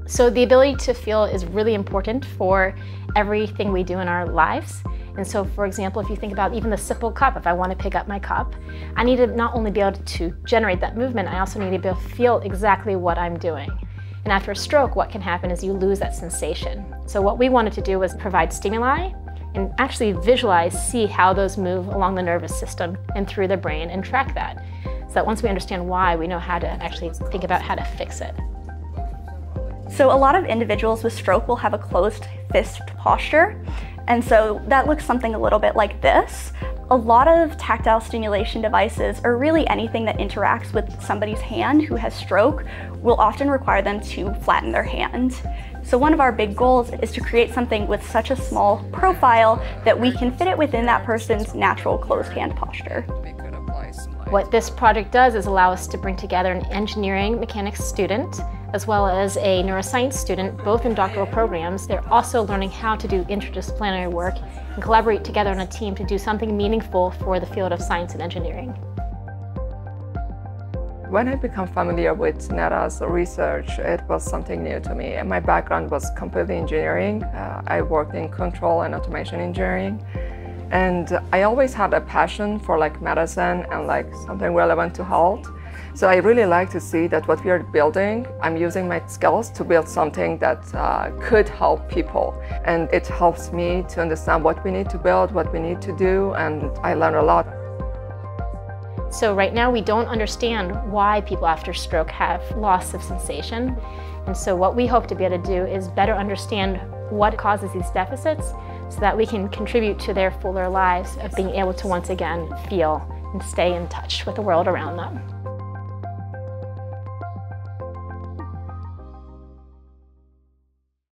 So the ability to feel is really important for everything we do in our lives. And so, for example, if you think about even the simple cup, if I want to pick up my cup, I need to not only be able to generate that movement, I also need to be able to feel exactly what I'm doing. And after a stroke, what can happen is you lose that sensation. So what we wanted to do was provide stimuli and actually visualize, see how those move along the nervous system and through the brain and track that. So that once we understand why, we know how to actually think about how to fix it. So a lot of individuals with stroke will have a closed fist posture. And so that looks something a little bit like this. A lot of tactile stimulation devices, or really anything that interacts with somebody's hand who has stroke, will often require them to flatten their hand. So one of our big goals is to create something with such a small profile that we can fit it within that person's natural closed hand posture. What this project does is allow us to bring together an engineering mechanics student as well as a neuroscience student, both in doctoral programs. They're also learning how to do interdisciplinary work and collaborate together on a team to do something meaningful for the field of science and engineering. When I became familiar with Netta's research, it was something new to me. My background was completely engineering. I worked in control and automation engineering. And I always had a passion for medicine and something relevant to health. So I really like to see that what we are building, I'm using my skills to build something that could help people. And it helps me to understand what we need to build, what we need to do, and I learn a lot. So right now we don't understand why people after stroke have loss of sensation. And so what we hope to be able to do is better understand what causes these deficits so that we can contribute to their fuller lives of being able to once again feel and stay in touch with the world around them.